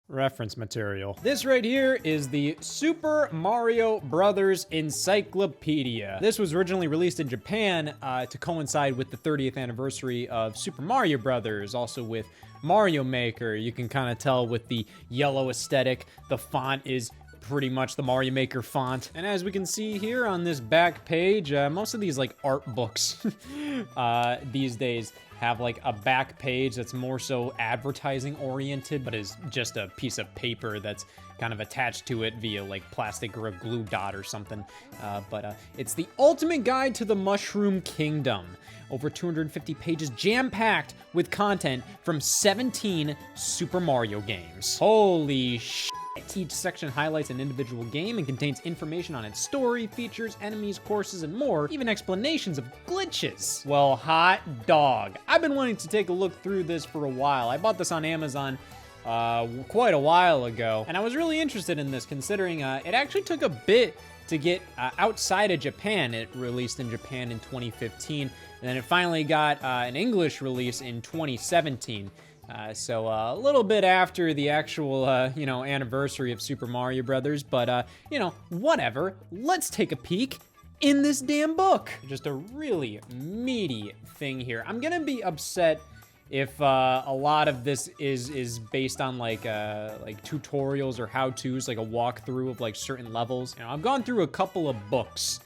Reference material. This right here is the Super Mario Brothers Encyclopedia. This was originally released in Japan to coincide with the 30th anniversary of Super Mario Brothers, also with Mario Maker. You can kind of tell with the yellow aesthetic, the font is pretty much the Mario Maker font. And as we can see here on this back page, most of these like art books these days have like a back page that's more so advertising oriented, but is just a piece of paper that's kind of attached to it via like plastic or a glue dot or something. It's the ultimate guide to the Mushroom Kingdom. Over 250 pages jam-packed with content from 17 Super Mario games. Holy shit. Each section highlights an individual game and contains information on its story, features, enemies, courses, and more, even explanations of glitches. Well, hot dog. I've been wanting to take a look through this for a while. I bought this on Amazon quite a while ago, and I was really interested in this considering it actually took a bit to get outside of Japan. It released in Japan in 2015, and then it finally got an English release in 2017. So a little bit after the actual, anniversary of Super Mario Brothers, but, whatever. Let's take a peek in this damn book. Just a really meaty thing here. I'm gonna be upset if a lot of this is based on like tutorials or how-tos, like a walkthrough of like certain levels. I've gone through a couple of books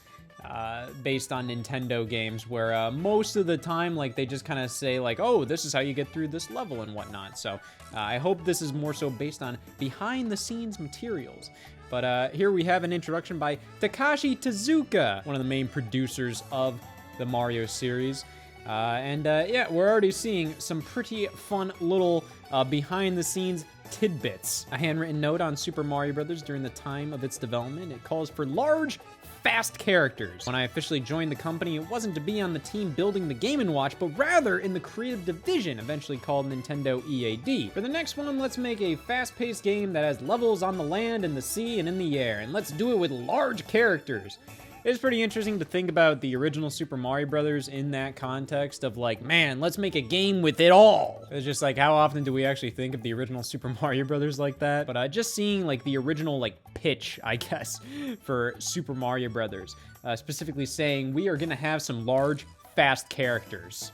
based on Nintendo games where most of the time like they just kind of say like, oh, this is how you get through this level and whatnot. So I hope this is more so based on behind the scenes materials. But here we have an introduction by Takashi Tezuka, one of the main producers of the Mario series. Yeah, we're already seeing some pretty fun little behind the scenes tidbits. A handwritten note on Super Mario Brothers during the time of its development. It calls for large, fast characters. When I officially joined the company, it wasn't to be on the team building the Game & Watch, but rather in the creative division, eventually called Nintendo EAD. For the next one, let's make a fast-paced game that has levels on the land, in the sea, and in the air, and let's do it with large characters. It's pretty interesting to think about the original Super Mario Brothers in that context of like, man, let's make a game with it all. It's just like, how often do we actually think of the original Super Mario Brothers like that? But just seeing like the original like pitch, I guess, for Super Mario Brothers, specifically saying we are gonna have some large, fast characters.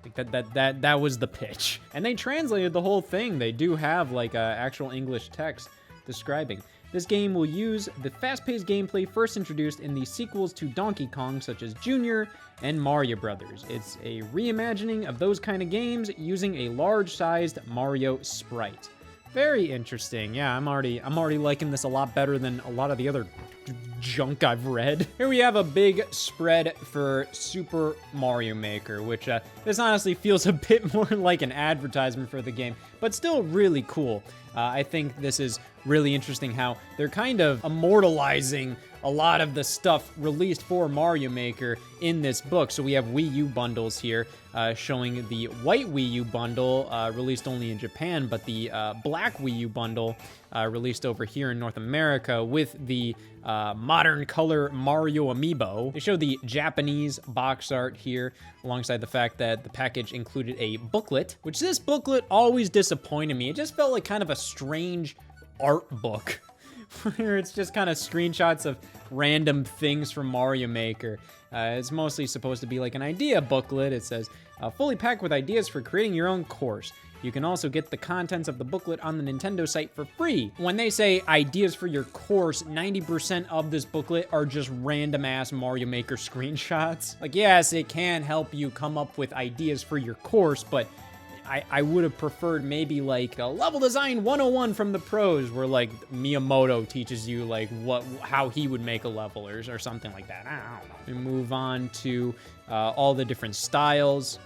Like that was the pitch. And they translated the whole thing. They do have like actual English text describing. This game will use the fast-paced gameplay first introduced in the sequels to Donkey Kong, such as Jr. and Mario Brothers. It's a reimagining of those kind of games using a large-sized Mario sprite. Very interesting. Yeah, I'm already liking this a lot better than a lot of the other junk I've read. Here we have a big spread for Super Mario Maker, which this honestly feels a bit more like an advertisement for the game, but still really cool. I think this is really interesting how they're kind of immortalizing a lot of the stuff released for Mario Maker in this book. So we have Wii U bundles here, showing the white Wii U bundle, released only in Japan, but the black Wii U bundle, released over here in North America with the modern color Mario amiibo. They show the Japanese box art here, alongside the fact that the package included a booklet, which this booklet always disappointed me. It just felt like kind of a strange art book, where it's just kind of screenshots of random things from Mario Maker. It's mostly supposed to be like an idea booklet. It says, fully packed with ideas for creating your own course. You can also get the contents of the booklet on the Nintendo site for free. When they say ideas for your course, 90% of this booklet are just random ass Mario Maker screenshots. Like, yes, it can help you come up with ideas for your course, but I would have preferred maybe like a level design 101 from the pros, where like Miyamoto teaches you like how he would make a level or something like that. I don't know. We move on to all the different styles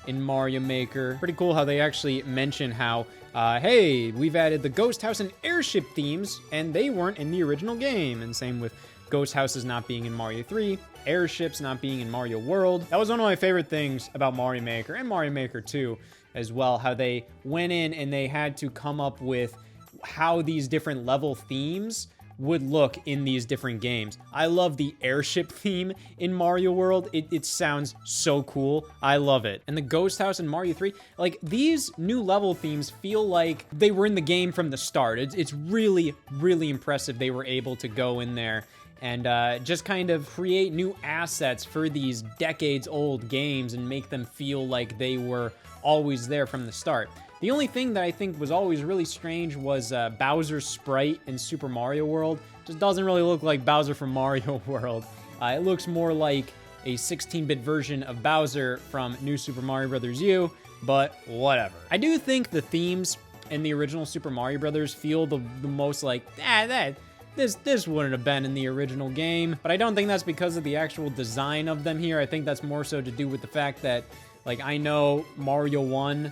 in Mario Maker. Pretty cool how they actually mention how, hey, we've added the Ghost House and Airship themes, and they weren't in the original game. And same with Ghost Houses not being in Mario 3, Airships not being in Mario World. That was one of my favorite things about Mario Maker, and Mario Maker 2 as well, how they went in and they had to come up with how these different level themes would look in these different games. I love the airship theme in Mario World. It sounds so cool. I love it. And the ghost house in Mario 3, like these new level themes feel like they were in the game from the start. It's really, really impressive they were able to go in there and just kind of create new assets for these decades-old games and make them feel like they were always there from the start. The only thing that I think was always really strange was Bowser's sprite in Super Mario World. Just doesn't really look like Bowser from Mario World. It looks more like a 16-bit version of Bowser from New Super Mario Bros. U, but whatever. I do think the themes in the original Super Mario Bros. Feel the most like, this wouldn't have been in the original game. But I don't think that's because of the actual design of them here. I think that's more so to do with the fact that, like, I know Mario 1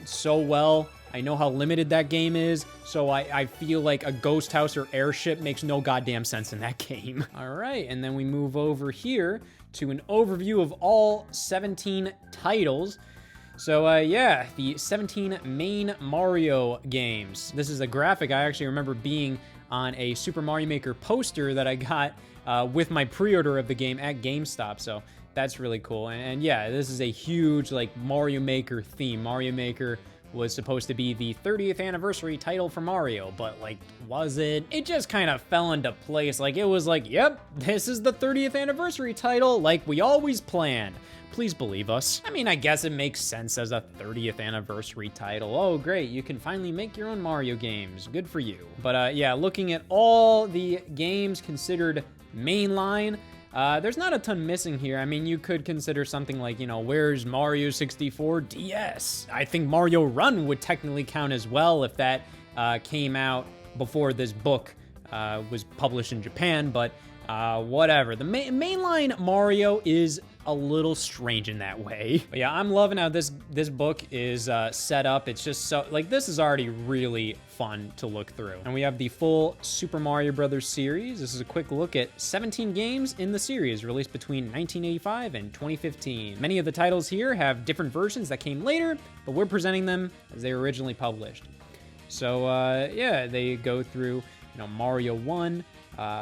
so well. I know how limited that game is, so I feel like a ghost house or airship makes no goddamn sense in that game. All right, and then we move over here to an overview of all 17 titles. So yeah, the 17 main Mario games. This is a graphic I actually remember being on a Super Mario Maker poster that I got with my pre-order of the game at GameStop, so that's really cool. And yeah, this is a huge like Mario Maker theme. Mario Maker was supposed to be the 30th anniversary title for Mario, but like, was it? It just kind of fell into place. Like, it was like, yep, this is the 30th anniversary title, like we always planned. Please believe us. I mean, I guess it makes sense as a 30th anniversary title. Oh, great, you can finally make your own Mario games. Good for you. But yeah, looking at all the games considered mainline, there's not a ton missing here. I mean, you could consider something like, you know, where's Mario 64 DS? I think Mario Run would technically count as well if that came out before this book was published in Japan, but whatever. The mainline Mario is a little strange in that way. But yeah, I'm loving how this book is set up. It's just so, like, this is already really fun to look through. And we have the full Super Mario Brothers series. This is a quick look at 17 games in the series released between 1985 and 2015. Many of the titles here have different versions that came later, but we're presenting them as they were originally published. So yeah, they go through, you know, Mario 1,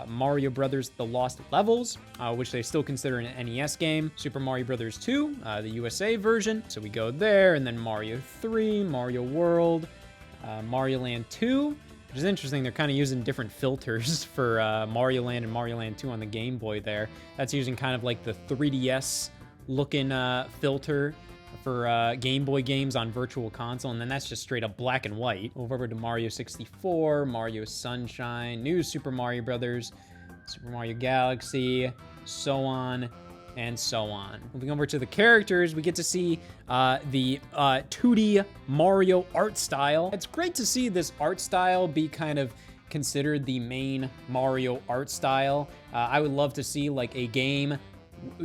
Mario Brothers The Lost Levels, which they still consider an NES game, Super Mario Brothers 2, the USA version, so we go there, and then Mario 3, Mario World, Mario Land 2, which is interesting. They're kind of using different filters for Mario Land and Mario Land 2 on the Game Boy there. That's using kind of like the 3DS looking filter for Game Boy games on Virtual Console, and then that's just straight up black and white. Over to Mario 64, Mario Sunshine, New Super Mario Brothers, Super Mario Galaxy, so on and so on. Moving over to the characters, we get to see the 2D Mario art style. It's great to see this art style be kind of considered the main Mario art style. I would love to see like a game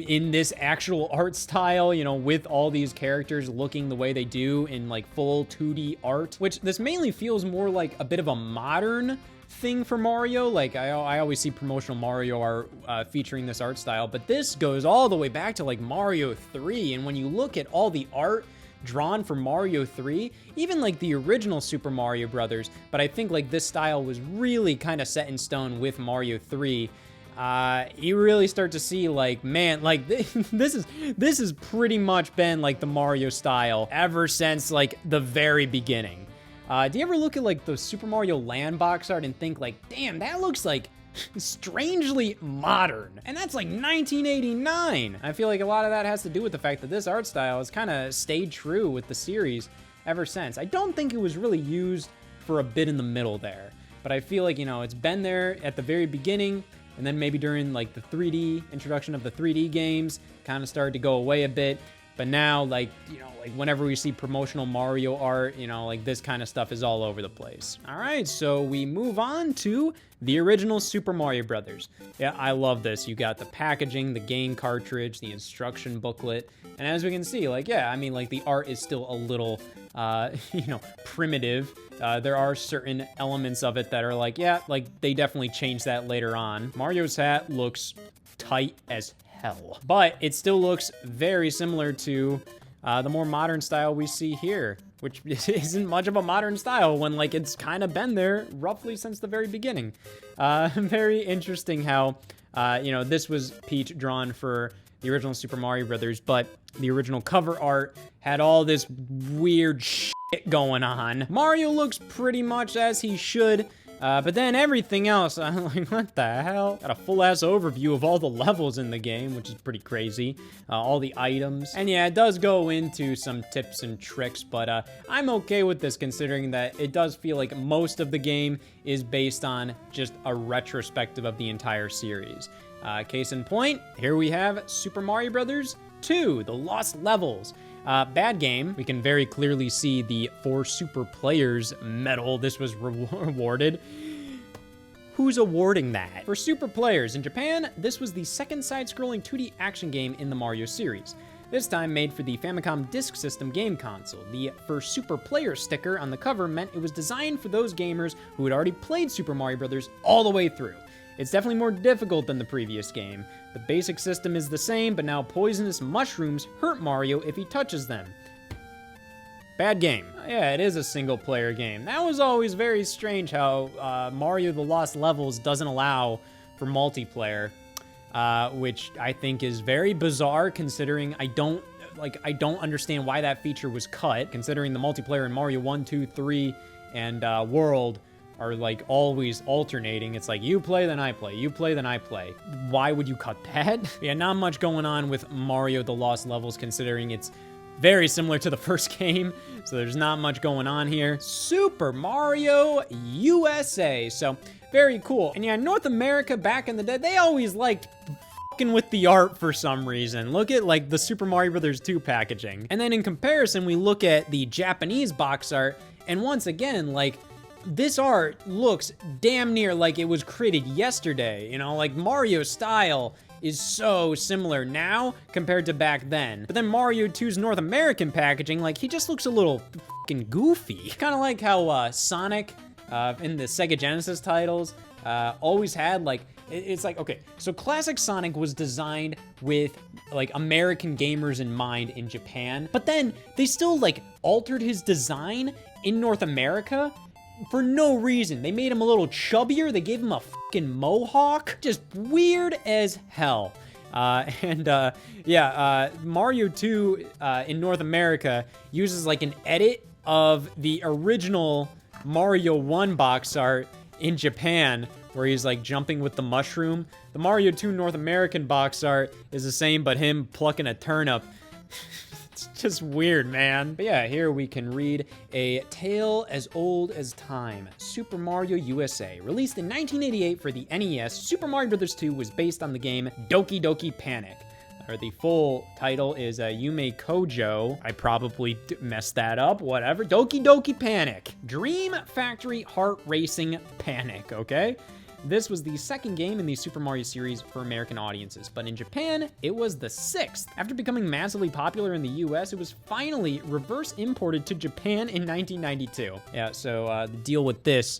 in this actual art style, you know, with all these characters looking the way they do in like full 2D art, which this mainly feels more like a bit of a modern thing for Mario. Like I always see promotional Mario art featuring this art style, but this goes all the way back to like Mario 3. And when you look at all the art drawn for Mario 3, even like the original Super Mario Brothers, but I think like this style was really kind of set in stone with Mario 3. You really start to see like, man, like this has pretty much been like the Mario style ever since like the very beginning. Do you ever look at like the Super Mario Land box art and think like, damn, that looks like strangely modern? And that's like 1989. I feel like a lot of that has to do with the fact that this art style has kind of stayed true with the series ever since. I don't think it was really used for a bit in the middle there, but I feel like, you know, it's been there at the very beginning, and then maybe during like the 3D introduction of the 3D games, kind of started to go away a bit. But now, like, you know, like whenever we see promotional Mario art, you know, like this kind of stuff is all over the place. All right, so we move on to the original Super Mario Brothers. Yeah, I love this. You got the packaging, the game cartridge, the instruction booklet. And as we can see, like, yeah, I mean, like the art is still a little, you know, primitive. There are certain elements of it that are like, yeah, like they definitely changed that later on. Mario's hat looks tight as hell, but it still looks very similar to the more modern style we see here. which isn't much of a modern style when, like, it's kind of been there roughly since the very beginning. Very interesting how, you know, this was Peach drawn for the original Super Mario Brothers, but the original cover art had all this weird shit going on. Mario looks pretty much as he should, but then everything else, I'm like, what the hell? Got a full-ass overview of all the levels in the game, which is pretty crazy. All the items. And yeah, it does go into some tips and tricks, but I'm okay with this considering that it does feel like most of the game is based on just a retrospective of the entire series. Case in point, here we have Super Mario Brothers 2, The Lost Levels. Bad game. We can very clearly see the 4 super players medal this was awarded. Who's awarding that? For super players in Japan, this was the second side-scrolling 2D action game in the Mario series. This time made for the Famicom Disk System game console. The For Super Player sticker on the cover meant it was designed for those gamers who had already played Super Mario Brothers all the way through. It's definitely more difficult than the previous game. The basic system is the same, but now poisonous mushrooms hurt Mario if he touches them. Bad game. Yeah, it is a single-player game. That was always very strange how Mario The Lost Levels doesn't allow for multiplayer, which I think is very bizarre considering I don't understand why that feature was cut, considering the multiplayer in Mario 1, 2, 3, and World are like always alternating. It's like, you play, then I play, you play, then I play. Why would you cut that? Yeah, not much going on with Mario The Lost Levels considering it's very similar to the first game, so there's not much going on here. Super Mario USA, so very cool. And yeah, North America back in the day, they always liked fucking with the art for some reason. Look at like the Super Mario Brothers 2 packaging. And then in comparison, we look at the Japanese box art, and once again, like, this art looks damn near like it was created yesterday, you know, like Mario's style is so similar now compared to back then. But then Mario 2's North American packaging, like, he just looks a little fucking goofy. Kind of like how Sonic in the Sega Genesis titles always had, like, it's like, okay, so classic Sonic was designed with, like, American gamers in mind in Japan, but then they still, like, altered his design in North America for no reason. They made him a little chubbier. They gave him a fucking mohawk. Just weird as hell. Yeah, Mario 2 in North America uses like an edit of the original Mario 1 box art in Japan, where he's like jumping with the mushroom. The Mario 2 North American box art is the same, but him plucking a turnip. It's just weird, man. But yeah, here we can read A Tale as Old as Time, Super Mario USA. Released in 1988 for the NES, Super Mario Bros. 2 was based on the game Doki Doki Panic. Or the full title is Yume Kojo. I probably messed that up, whatever. Doki Doki Panic. Dream Factory Heart Racing Panic, okay? This was the second game in the Super Mario series for American audiences, but in Japan, it was the 6th. After becoming massively popular in the US, it was finally reverse imported to Japan in 1992. Yeah, so the deal with this,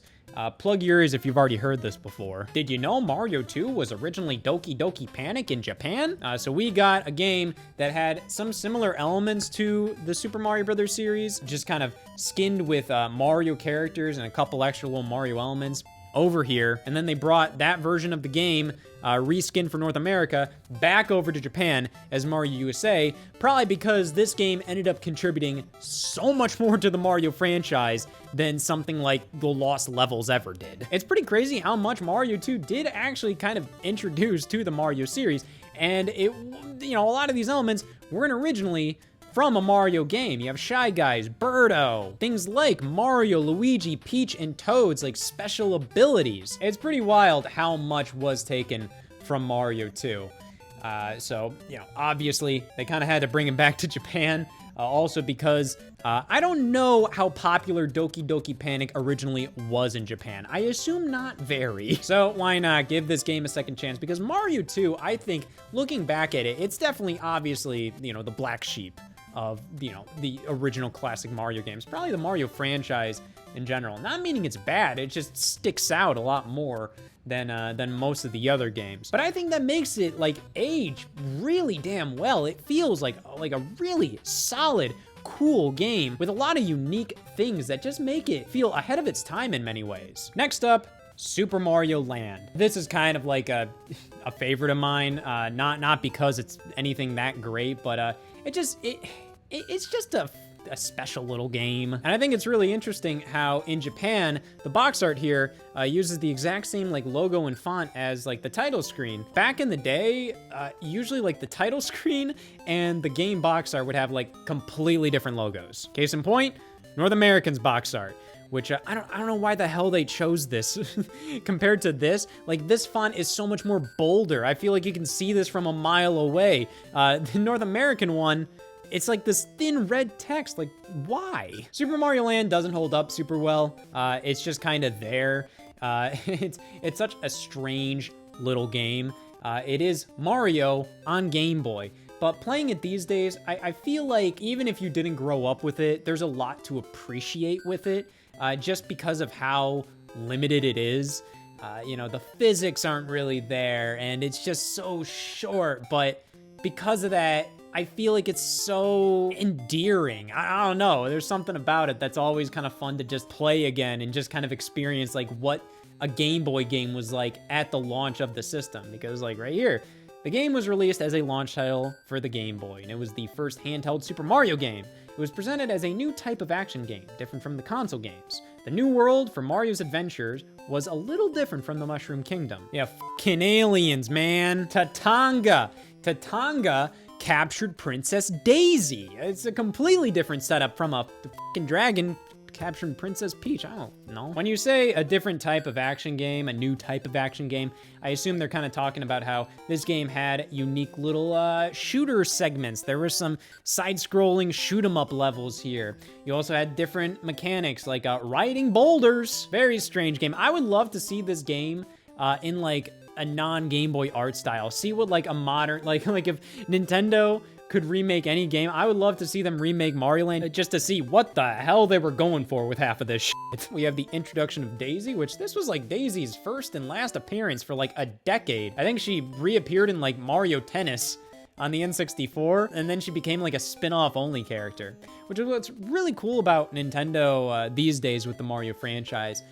plug your ears if you've already heard this before. Did you know Mario 2 was originally Doki Doki Panic in Japan? So we got a game that had some similar elements to the Super Mario Brothers series, just kind of skinned with Mario characters and a couple extra little Mario elements over here, and then they brought that version of the game, reskinned for North America, back over to Japan as Mario USA, probably because this game ended up contributing so much more to the Mario franchise than something like The Lost Levels ever did. It's pretty crazy how much Mario 2 did actually kind of introduce to the Mario series, and it, you know, a lot of these elements weren't originally from a Mario game. You have Shy Guys, Birdo, things like Mario, Luigi, Peach, and Toad's like special abilities. It's pretty wild how much was taken from Mario 2. So, you know, obviously they kind of had to bring him back to Japan. Also because I don't know how popular Doki Doki Panic originally was in Japan. I assume not very. So why not give this game a second chance? Because Mario 2, I think, looking back at it, it's definitely obviously, you know, the black sheep of, you know, the original classic Mario games. Probably the Mario franchise in general. Not meaning it's bad, it just sticks out a lot more than most of the other games. But I think that makes it like age really damn well. It feels like a really solid cool game with a lot of unique things that just make it feel ahead of its time in many ways. Next up, Super Mario Land. This is kind of like a favorite of mine, not because it's anything that great, but it's just a special little game. And I think it's really interesting how in Japan, the box art here uses the exact same like logo and font as like the title screen. Back in the day, usually like the title screen and the game box art would have like completely different logos. Case in point, North American's box art, which I don't know why the hell they chose this compared to this. Like, this font is so much more bolder. I feel like you can see this from a mile away. The North American one, it's like this thin red text. Like, why? Super Mario Land doesn't hold up super well. It's just kind of there. It's such a strange little game. It is Mario on Game Boy. But playing it these days, I feel like even if you didn't grow up with it, there's a lot to appreciate with it. Just because of how limited it is. You know, the physics aren't really there, and it's just so short, but because of that, I feel like it's so endearing. I don't know, there's something about it that's always kind of fun to just play again and just kind of experience like what a Game Boy game was like at the launch of the system, because like right here, the game was released as a launch title for the Game Boy, and it was the first handheld Super Mario game. It was presented as a new type of action game, different from the console games. The new world for Mario's adventures was a little different from the Mushroom Kingdom. Yeah, f***ing aliens, man. Tatanga captured Princess Daisy. It's a completely different setup from the f***ing dragon capturing Princess Peach. I don't know. When you say a different type of action game, a new type of action game, I assume they're kind of talking about how this game had unique little shooter segments. There were some side-scrolling shoot-'em-up levels here. You also had different mechanics like riding boulders. Very strange game. I would love to see this game in like a non-Game Boy art style. See what like a modern, like if Nintendo could remake any game, I would love to see them remake Mario Land just to see what the hell they were going for with half of this shit. We have the introduction of Daisy, which this was like Daisy's first and last appearance for like a decade. I think she reappeared in like Mario Tennis on the N64, and then she became like a spin-off only character, which is what's really cool about Nintendo these days with the Mario franchise,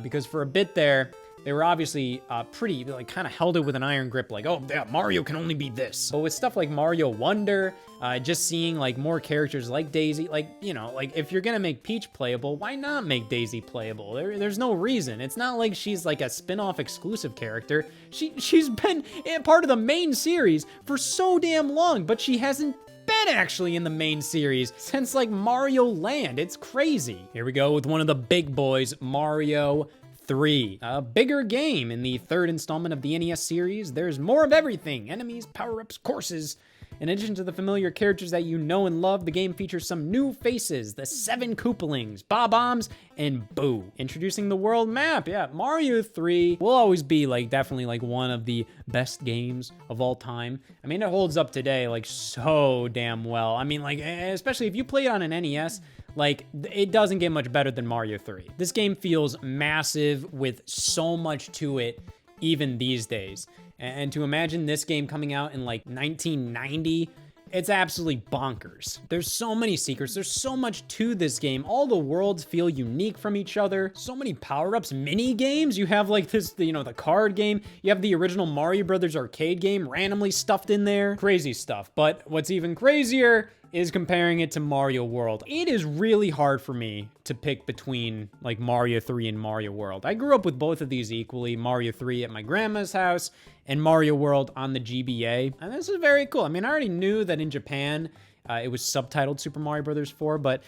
because for a bit there, they were obviously pretty, like, kind of held it with an iron grip, like, oh, yeah, Mario can only be this. But with stuff like Mario Wonder, just seeing, like, more characters like Daisy, like, you know, like, if you're gonna make Peach playable, why not make Daisy playable? There's no reason. It's not like she's, like, a spin-off exclusive character. She's been a part of the main series for so damn long, but she hasn't been actually in the main series since, like, Mario Land. It's crazy. Here we go with one of the big boys, Mario 3. A bigger game in the third installment of the NES series. There's more of everything. Enemies, power-ups, courses. In addition to the familiar characters that you know and love, the game features some new faces. The 7 Koopalings, Bob-Ombs, and Boo. Introducing the world map. Yeah, Mario 3 will always be like definitely like one of the best games of all time. I mean, it holds up today like so damn well. I mean, like, especially if you play it on an NES, like, it doesn't get much better than Mario 3. This game feels massive with so much to it, even these days. And to imagine this game coming out in like 1990, it's absolutely bonkers. There's so many secrets. There's so much to this game. All the worlds feel unique from each other. So many power-ups, mini games. You have like this, you know, the card game. You have the original Mario Brothers arcade game randomly stuffed in there. Crazy stuff. But what's even crazier is comparing it to Mario World. It is really hard for me to pick between like Mario 3 and Mario World. I grew up with both of these equally, Mario 3 at my grandma's house and Mario World on the GBA. And this is very cool. I mean, I already knew that in Japan, it was subtitled Super Mario Brothers 4, but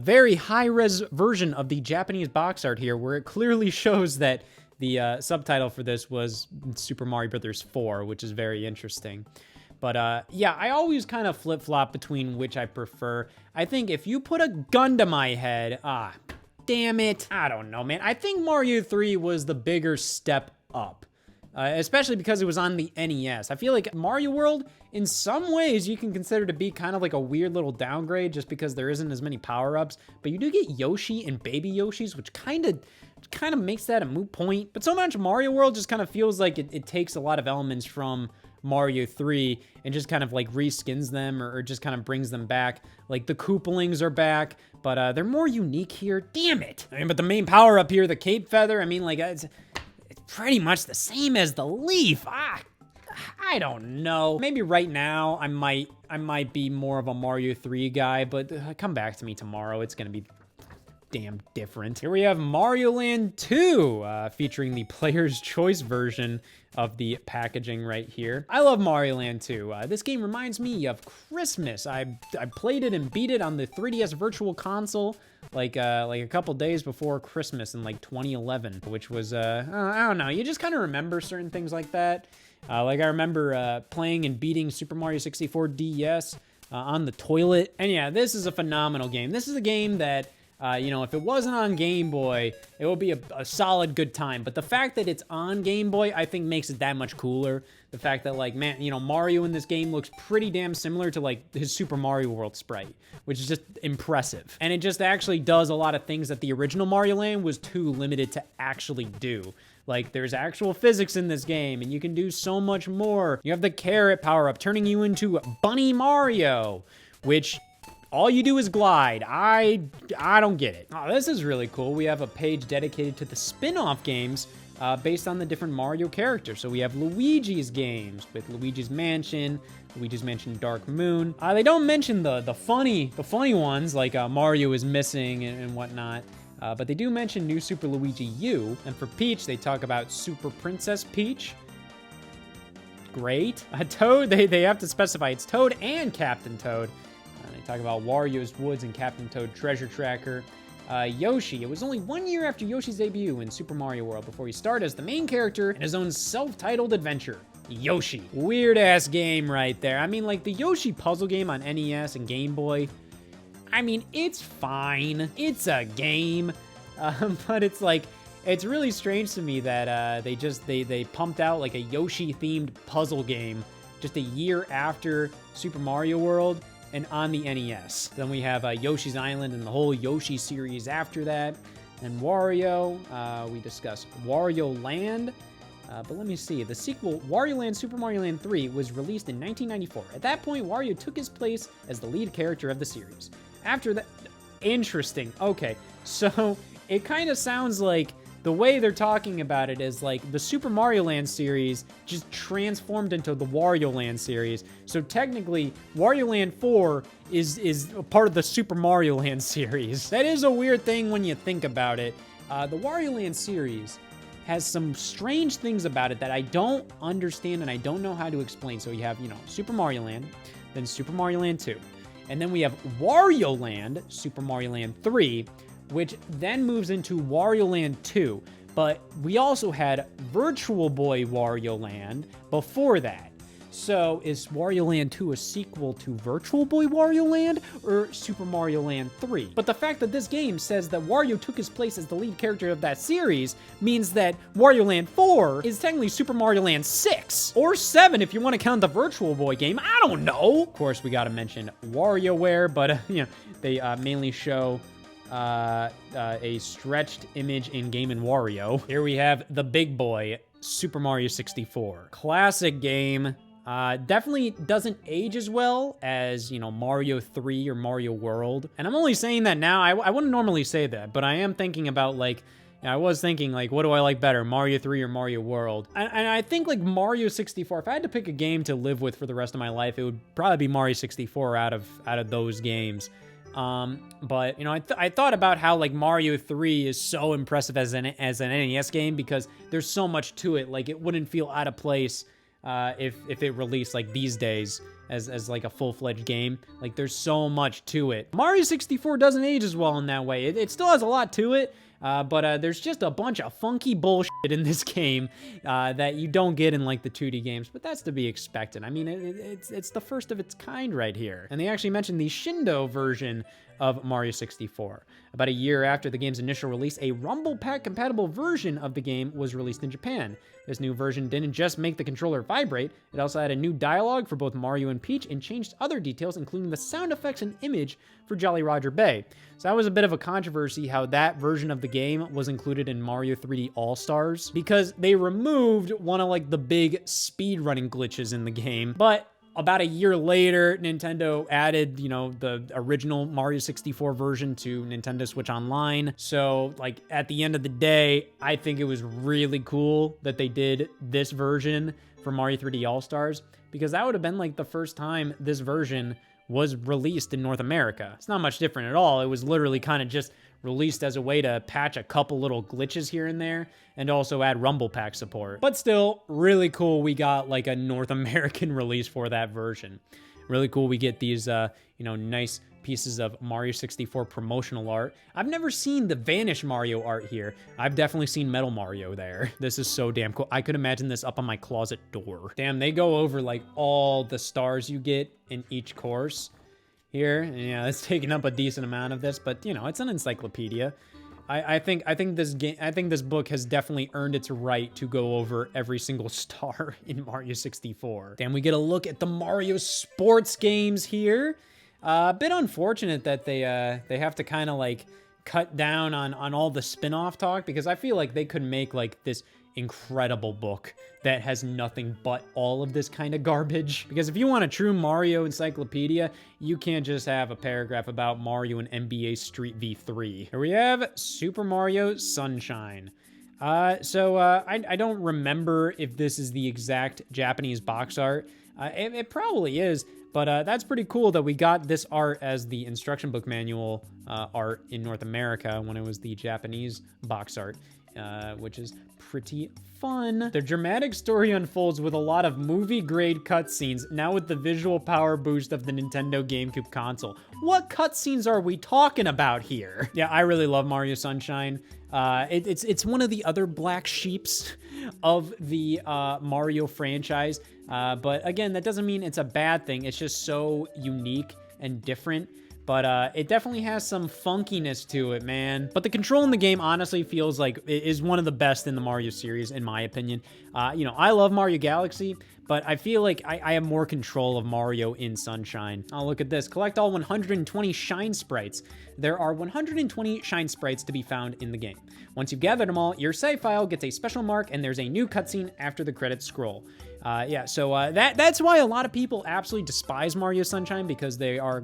very high-res version of the Japanese box art here, where it clearly shows that the subtitle for this was Super Mario Brothers 4, which is very interesting. But yeah, I always kind of flip-flop between which I prefer. I think if you put a gun to my head, damn it, I don't know, man. I think Mario 3 was the bigger step up, especially because it was on the NES. I feel like Mario World, in some ways, you can consider to be kind of like a weird little downgrade just because there isn't as many power-ups. But you do get Yoshi and Baby Yoshis, which kind of makes that a moot point. But so much Mario World just kind of feels like it takes a lot of elements from Mario 3 and just kind of like reskins them or just kind of brings them back. Like the Koopalings are back, but they're more unique here. Damn it. I mean, but the main power up here, the Cape Feather, I mean, like it's pretty much the same as the Leaf. I don't know. Maybe right now I might be more of a Mario 3 guy, but come back to me tomorrow. It's gonna be damn different. Here we have Mario Land 2, featuring the player's choice version of the packaging right here. I love Mario Land 2. This game reminds me of Christmas. I played it and beat it on the 3DS Virtual Console like a couple days before Christmas in like 2011, which was, I don't know. You just kind of remember certain things like that. Like I remember playing and beating Super Mario 64 DS on the toilet. And yeah, this is a phenomenal game. This is a game that, you know, if it wasn't on Game Boy, it would be a solid good time. But the fact that it's on Game Boy, I think makes it that much cooler. The fact that, like, man, you know, Mario in this game looks pretty damn similar to, like, his Super Mario World sprite, which is just impressive. And it just actually does a lot of things that the original Mario Land was too limited to actually do. Like, there's actual physics in this game, and you can do so much more. You have the carrot power-up, turning you into Bunny Mario, which all you do is glide. I don't get it. Oh, this is really cool. We have a page dedicated to the spin-off games based on the different Mario characters. So we have Luigi's games with Luigi's Mansion Dark Moon. They don't mention the funny ones like Mario is missing and whatnot. But they do mention New Super Luigi U. And for Peach, they talk about Super Princess Peach. Great. Toad, they have to specify it's Toad and Captain Toad. They talk about Wario's Woods and Captain Toad Treasure Tracker. Yoshi, it was only 1 year after Yoshi's debut in Super Mario World before he starred as the main character in his own self-titled adventure, Yoshi. Weird-ass game right there. I mean, like, the Yoshi puzzle game on NES and Game Boy, I mean, it's fine. It's a game. But it's like, it's really strange to me that they pumped out like a Yoshi-themed puzzle game just a year after Super Mario World and on the NES. Then we have Yoshi's Island and the whole Yoshi series after that. And Wario, we discussed Wario Land. But let me see, the sequel, Wario Land Super Mario Land 3, was released in 1994. At that point, Wario took his place as the lead character of the series. After that, interesting. Okay, so it kind of sounds like the way they're talking about it is like the Super Mario Land series just transformed into the Wario Land series. So technically, Wario Land 4 is a part of the Super Mario Land series. That is a weird thing when you think about it. The Wario Land series has some strange things about it that I don't understand and I don't know how to explain. So you have, you know, Super Mario Land, then Super Mario Land 2. And then we have Wario Land, Super Mario Land 3, which then moves into Wario Land 2. But we also had Virtual Boy Wario Land before that. So is Wario Land 2 a sequel to Virtual Boy Wario Land or Super Mario Land 3? But the fact that this game says that Wario took his place as the lead character of that series means that Wario Land 4 is technically Super Mario Land 6 or 7 if you want to count the Virtual Boy game. I don't know. Of course, we got to mention WarioWare, but you know, they mainly show a stretched image in Game & Wario. Here we have the big boy, Super Mario 64. Classic game. Definitely doesn't age as well as, you know, Mario 3 or Mario World. And I'm only saying that now. I wouldn't normally say that, but I am thinking about, like, you know, I was thinking, like, what do I like better, Mario 3 or Mario World? And I think, like, Mario 64, if I had to pick a game to live with for the rest of my life, it would probably be Mario 64 out of those games. But, you know, I thought about how, like, Mario 3 is so impressive as an NES game because there's so much to it. Like, it wouldn't feel out of place if it released like these days as like a full-fledged game. Like, there's so much to it. Mario 64 doesn't age as well in that way. It still has a lot to it, but there's just a bunch of funky bullshit in this game that you don't get in like the 2D games, but that's to be expected. I mean, it's the first of its kind right here. And they actually mentioned the Shindo version of Mario 64. About a year after the game's initial release, a Rumble Pack compatible version of the game was released in Japan. This new version didn't just make the controller vibrate, it also had a new dialogue for both Mario and Peach and changed other details, including the sound effects and image for Jolly Roger Bay. So that was a bit of a controversy how that version of the game was included in Mario 3D All-Stars, because they removed one of like the big speedrunning glitches in the game. But about a year later, Nintendo added, you know, the original Mario 64 version to Nintendo Switch Online. So, like, at the end of the day, I think it was really cool that they did this version for Mario 3D All-Stars, because that would have been, like, the first time this version was released in North America. It's not much different at all. It was literally kind of just released as a way to patch a couple little glitches here and there and also add Rumble Pack support. But still, really cool we got like a North American release for that version. Really cool we get these, you know, nice pieces of Mario 64 promotional art. I've never seen the Vanish Mario art here. I've definitely seen Metal Mario there. This is so damn cool. I could imagine this up on my closet door. Damn, they go over like all the stars you get in each course here. Yeah, it's taking up a decent amount of this, but you know, it's an encyclopedia. I think this book has definitely earned its right to go over every single star in Mario 64. Then we get a look at the Mario sports games here. A bit unfortunate that they have to kind of like cut down on all the spin-off talk, because I feel like they could make like this incredible book that has nothing but all of this kind of garbage. Because if you want a true Mario encyclopedia, you can't just have a paragraph about Mario and NBA Street V3. Here we have Super Mario Sunshine. I don't remember if this is the exact Japanese box art. It probably is, but that's pretty cool that we got this art as the instruction book manual art in North America when it was the Japanese box art, which is pretty fun. The dramatic story unfolds with a lot of movie-grade cutscenes, now with the visual power boost of the Nintendo GameCube console. What cutscenes are we talking about here? Yeah, I really love Mario Sunshine. It's one of the other black sheeps of the Mario franchise. But again, that doesn't mean it's a bad thing. It's just so unique and different. But it definitely has some funkiness to it, man. But the control in the game honestly feels like it is one of the best in the Mario series, in my opinion. You know, I love Mario Galaxy, but I feel like I have more control of Mario in Sunshine. Oh, look at this. Collect all 120 Shine Sprites. There are 120 Shine Sprites to be found in the game. Once you've gathered them all, your save file gets a special mark, and there's a new cutscene after the credits scroll. That's why a lot of people absolutely despise Mario Sunshine, because they are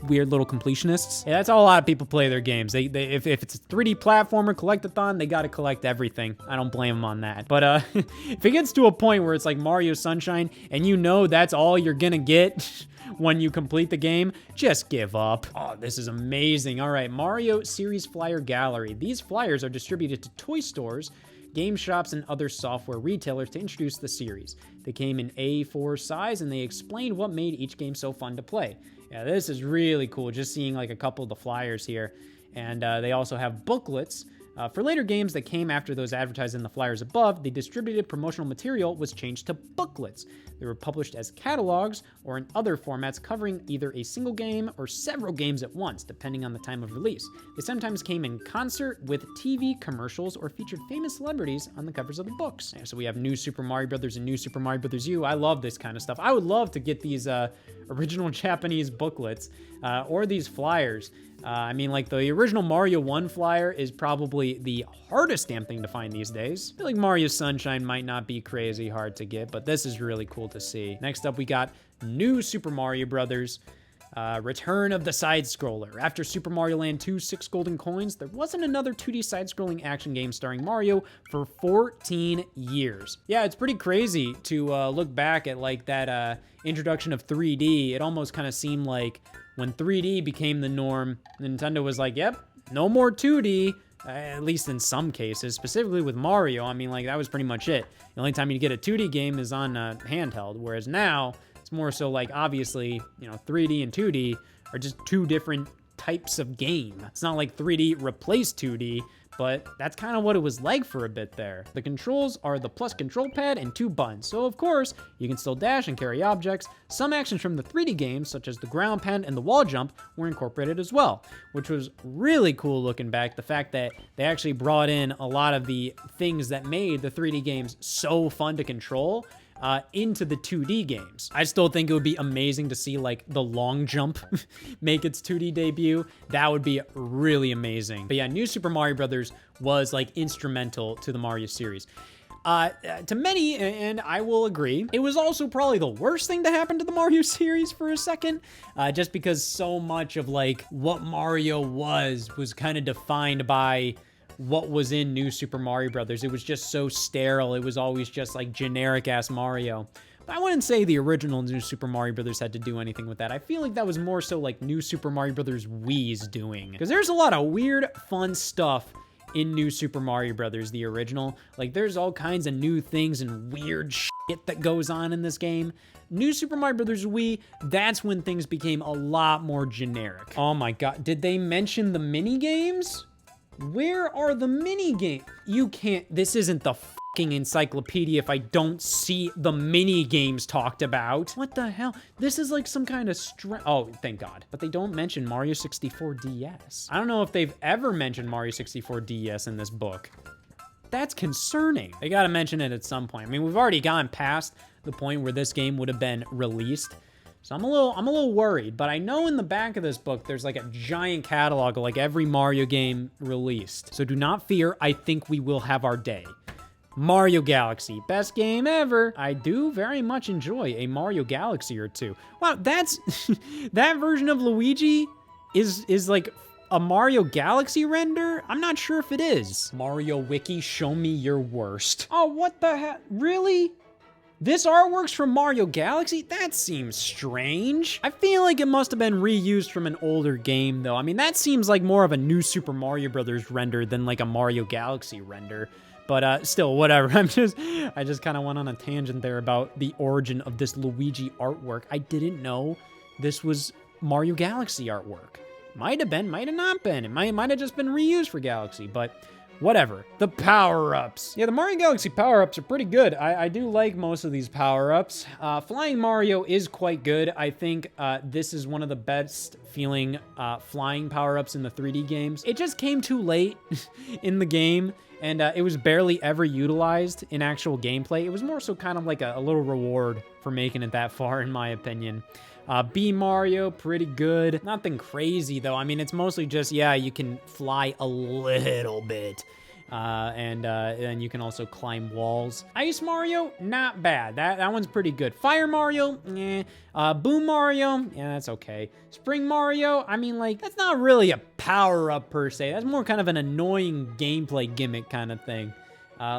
weird little completionists. Yeah, that's how a lot of people play their games. If it's a 3D platformer collectathon, they gotta collect everything. I don't blame them on that. But if it gets to a point where it's like Mario Sunshine, and you know that's all you're gonna get when you complete the game, just give up. Oh, this is amazing. All right, Mario Series Flyer Gallery. These flyers are distributed to toy stores, game shops, and other software retailers to introduce the series. They came in A4 size, and they explained what made each game so fun to play. Yeah, this is really cool, just seeing like a couple of the flyers here. And they also have booklets. For later games that came after those advertised in the flyers above, the distributed promotional material was changed to booklets. They were published as catalogs or in other formats covering either a single game or several games at once, depending on the time of release. They sometimes came in concert with TV commercials or featured famous celebrities on the covers of the books. So we have New Super Mario Bros. And New Super Mario Bros. U. I love this kind of stuff. I would love to get these original Japanese booklets or these flyers. I mean, like, the original Mario 1 flyer is probably the hardest damn thing to find these days. I feel like Mario Sunshine might not be crazy hard to get, but this is really cool to see. Next up, we got New Super Mario Bros. Return of the Side-Scroller. After Super Mario Land 2 6 Golden Coins, there wasn't another 2D side-scrolling action game starring Mario for 14 years. Yeah, it's pretty crazy to look back at, like, that introduction of 3D. It almost kind of seemed like when 3D became the norm, Nintendo was like, yep, no more 2D, at least in some cases, specifically with Mario. I mean, like, that was pretty much it. The only time you get a 2D game is on handheld, whereas now, it's more so like, obviously, you know, 3D and 2D are just two different types of game. It's not like 3D replaced 2D, but that's kind of what it was like for a bit there. The controls are the plus control pad and 2 buttons, so of course, you can still dash and carry objects. Some actions from the 3D games, such as the ground pound and the wall jump, were incorporated as well, which was really cool looking back. The fact that they actually brought in a lot of the things that made the 3D games so fun to control into the 2D games. I still think it would be amazing to see like the long jump make its 2D debut. That would be really amazing. But yeah, New Super Mario Brothers was like instrumental to the Mario series. To many, and I will agree, it was also probably the worst thing to happen to the Mario series for a second, just because so much of like what Mario was kind of defined by what was in New Super Mario Brothers. It was just so sterile. It was always just like generic ass Mario. But I wouldn't say the original New Super Mario Brothers had to do anything with that. I feel like that was more so like New Super Mario Brothers Wii's doing. Because there's a lot of weird, fun stuff in New Super Mario Brothers, the original. Like there's all kinds of new things and weird shit that goes on in this game. New Super Mario Brothers Wii, that's when things became a lot more generic. Oh my god, did they mention the mini games? Where are the mini games? You can't, this isn't the fucking encyclopedia if I don't see the mini games talked about. What the hell? This is like some kind of oh, thank God. But they don't mention Mario 64 DS. I don't know if they've ever mentioned Mario 64 DS in this book. That's concerning. They gotta mention it at some point. I mean, we've already gone past the point where this game would have been released. So I'm a little worried, but I know in the back of this book, there's like a giant catalog of like every Mario game released. So do not fear, I think we will have our day. Mario Galaxy, best game ever. I do very much enjoy a Mario Galaxy or two. Wow, that's, that version of Luigi is like a Mario Galaxy render? I'm not sure if it is. Mario Wiki, show me your worst. Oh, what the heck, really? This artwork's from Mario Galaxy? That seems strange. I feel like it must have been reused from an older game, though. I mean, that seems like more of a New Super Mario Brothers render than like a Mario Galaxy render. But still, whatever. I just kind of went on a tangent there about the origin of this Luigi artwork. I didn't know this was Mario Galaxy artwork. Might have been, might have not been. It might have just been reused for Galaxy, but whatever. The power-ups. Yeah, the Mario Galaxy power-ups are pretty good. I do like most of these power-ups. Flying Mario is quite good. I think this is one of the best feeling flying power-ups in the 3D games. It just came too late in the game, and it was barely ever utilized in actual gameplay. It was more so kind of like a little reward for making it that far, in my opinion. B Mario, pretty good. Nothing crazy, though. I mean, it's mostly just, yeah, you can fly a little bit. And you can also climb walls. Ice Mario, not bad. That one's pretty good. Fire Mario, eh. Boom Mario, yeah, that's okay. Spring Mario, I mean, like, that's not really a power-up per se. That's more kind of an annoying gameplay gimmick kind of thing.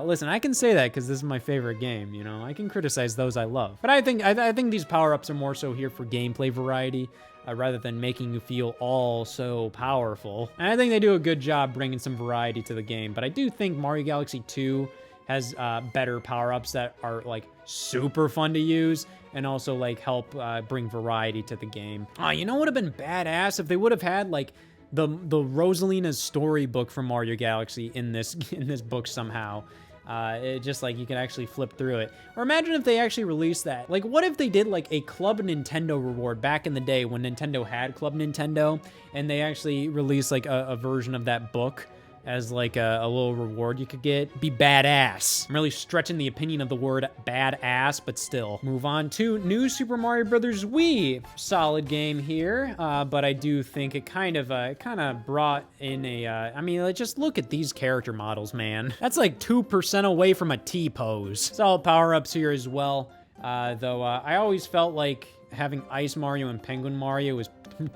Listen, I can say that because this is my favorite game, you know? I can criticize those I love. But I think these power-ups are more so here for gameplay variety, rather than making you feel all so powerful. And I think they do a good job bringing some variety to the game. But I do think Mario Galaxy 2 has better power-ups that are, like, super fun to use and also, like, help bring variety to the game. You know what would have been badass if they would have had, like, the Rosalina's storybook from Mario Galaxy in this book somehow. It just like you can actually flip through it. Or imagine if they actually released that. Like, what if they did like a Club Nintendo reward back in the day when Nintendo had Club Nintendo, and they actually released like a version of that book as like a little reward you could get? Be badass. I'm really stretching the opinion of the word badass, but still. Move on to New Super Mario Brothers Wii. Solid game here, but I do think it kind of brought in a, I mean, like, just look at these character models, man. That's like 2% away from a T-pose. Solid power-ups here as well, though I always felt like having Ice Mario and Penguin Mario was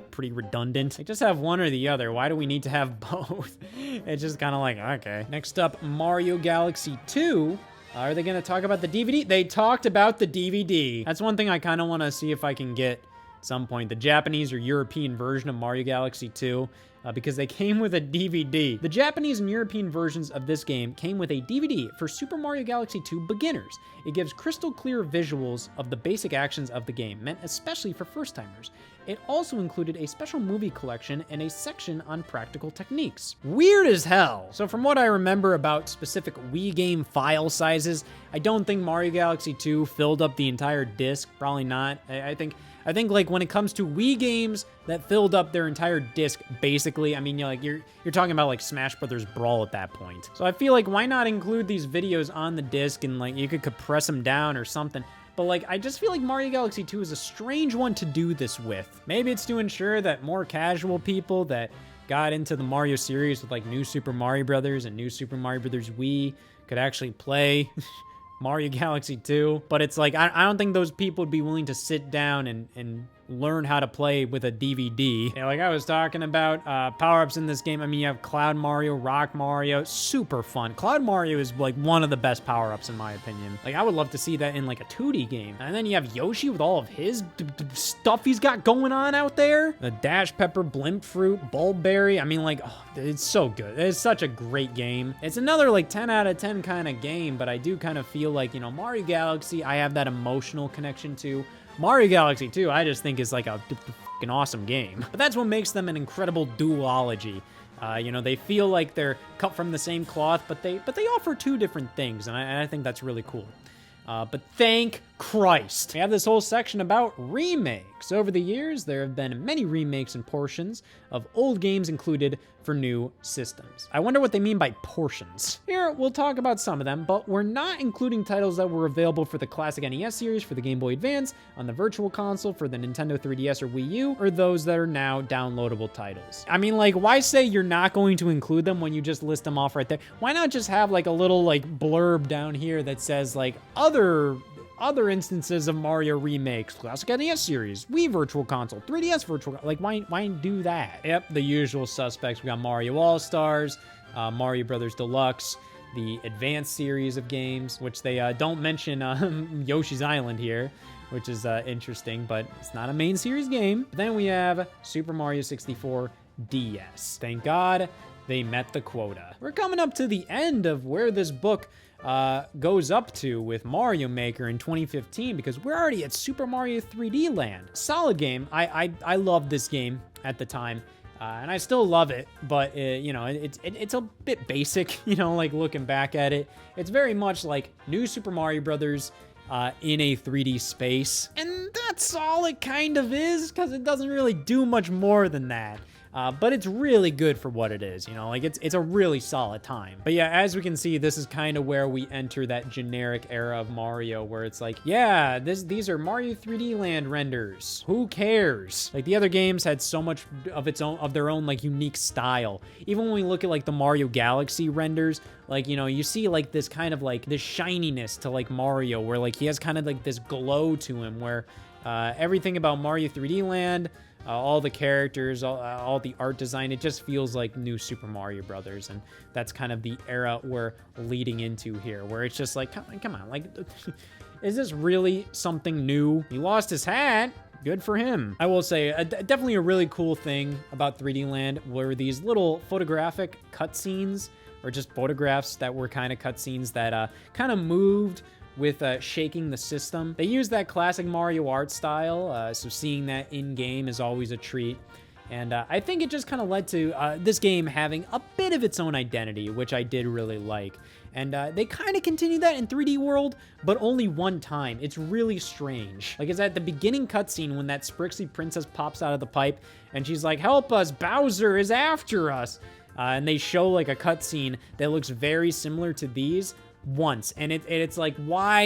pretty redundant. Like, just have one or the other. Why do we need to have both? It's just kind of like, okay. Next up, Mario Galaxy 2. Are they going to talk about the DVD? They talked about the DVD. That's one thing I kind of want to see if I can get some point. The Japanese or European version of Mario Galaxy 2, because they came with a DVD. The Japanese and European versions of this game came with a DVD for Super Mario Galaxy 2 beginners. It gives crystal clear visuals of the basic actions of the game, meant especially for first-timers. It also included a special movie collection and a section on practical techniques. Weird as hell. So from what I remember about specific Wii game file sizes, I don't think Mario Galaxy 2 filled up the entire disc. Probably not. I think like when it comes to Wii games that filled up their entire disc, basically, I mean, you're talking about like Smash Brothers Brawl at that point. So I feel like why not include these videos on the disc and like you could compress them down or something. But like, I just feel like Mario Galaxy 2 is a strange one to do this with. Maybe it's to ensure that more casual people that got into the Mario series with like New Super Mario Brothers and New Super Mario Brothers Wii could actually play Mario Galaxy 2. But it's like, I don't think those people would be willing to sit down and learn how to play with a DVD. Yeah, like I was talking about, power-ups in this game. I mean, you have Cloud Mario, Rock Mario, super fun. Cloud Mario is like one of the best power-ups in my opinion. Like I would love to see that in like a 2D game. And then you have Yoshi with all of his stuff he's got going on out there. The Dash Pepper, Blimp Fruit, Bulbberry. I mean, like, oh, it's so good. It's such a great game. It's another like 10 out of 10 kind of game, but I do kind of feel like, you know, Mario Galaxy, I have that emotional connection to. Mario Galaxy 2, I just think is like a fucking awesome game. But that's what makes them an incredible duology. You know, they feel like they're cut from the same cloth, but they offer two different things, and I think that's really cool. But thank Christ. We have this whole section about remakes. Over the years, there have been many remakes and portions of old games included for new systems. I wonder what they mean by portions. Here, we'll talk about some of them, but we're not including titles that were available for the classic NES series, for the Game Boy Advance, on the Virtual Console, for the Nintendo 3DS or Wii U, or those that are now downloadable titles. I mean, like, why say you're not going to include them when you just list them off right there? Why not just have, like, a little, like, blurb down here that says, like, other instances of Mario remakes, classic NES series, Wii Virtual Console, 3DS Virtual, like why do that? Yep, the usual suspects. We got Mario All-Stars, Mario Brothers Deluxe, the Advanced series of games, which they don't mention Yoshi's Island here, which is interesting, but it's not a main series game. Then we have Super Mario 64 DS. Thank God they met the quota. We're coming up to the end of where this book goes up to with Mario Maker in 2015, because we're already at Super Mario 3D Land. Solid game. I loved this game at the time, and I still love it, but you know, it's a bit basic, you know, like looking back at it. It's very much like New Super Mario Brothers in a 3D space, and that's all it kind of is, because it doesn't really do much more than that. But it's really good for what it is, you know, like it's a really solid time. But yeah, as we can see, this is kind of where we enter that generic era of Mario where it's like, yeah, these are Mario 3D Land renders. Who cares? Like the other games had so much of their own like unique style. Even when we look at like the Mario Galaxy renders, like, you know, you see like this kind of like this shininess to like Mario where like he has kind of like this glow to him where everything about Mario 3D Land, all the characters, all the art design, it just feels like New Super Mario Brothers, and that's kind of the era we're leading into here, where it's just like, come on, like, is this really something new? He lost his hat. Good for him. I will say, definitely a really cool thing about 3D Land were these little photographic cutscenes, or just photographs that were kind of cutscenes that kind of moved with shaking the system. They use that classic Mario art style, so seeing that in-game is always a treat. And I think it just kind of led to this game having a bit of its own identity, which I did really like. And they kind of continue that in 3D World, but only one time. It's really strange. Like, it's at the beginning cutscene when that Sprixie princess pops out of the pipe, and she's like, "Help us, Bowser is after us." And they show like a cutscene that looks very similar to these, once, and it's like, why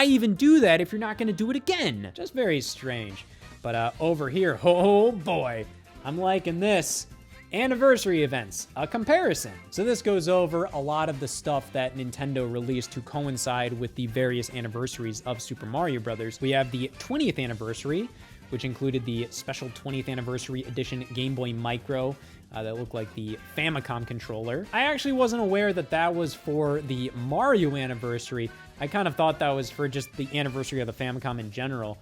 even do that if you're not going to do it again? Just very strange. But over here, oh boy, I'm liking this. Anniversary events, a comparison. So this goes over a lot of the stuff that Nintendo released to coincide with the various anniversaries of Super Mario Brothers. We have the 20th anniversary, which included the special 20th anniversary edition Game Boy Micro, that looked like the Famicom controller. I actually wasn't aware that that was for the Mario anniversary. I kind of thought that was for just the anniversary of the Famicom in general.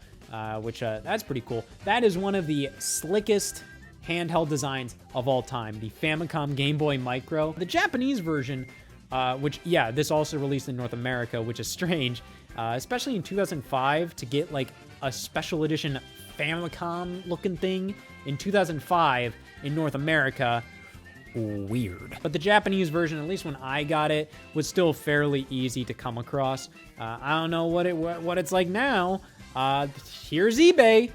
which that's pretty cool. That is one of the slickest handheld designs of all time, the Famicom Game Boy Micro. The Japanese version, which, yeah, this also released in North America, which is strange, especially in 2005, to get, like, a special edition Famicom-looking thing in 2005 in North America. Weird. But the Japanese version, at least when I got it, was still fairly easy to come across. I don't know what it's like now. Here's eBay.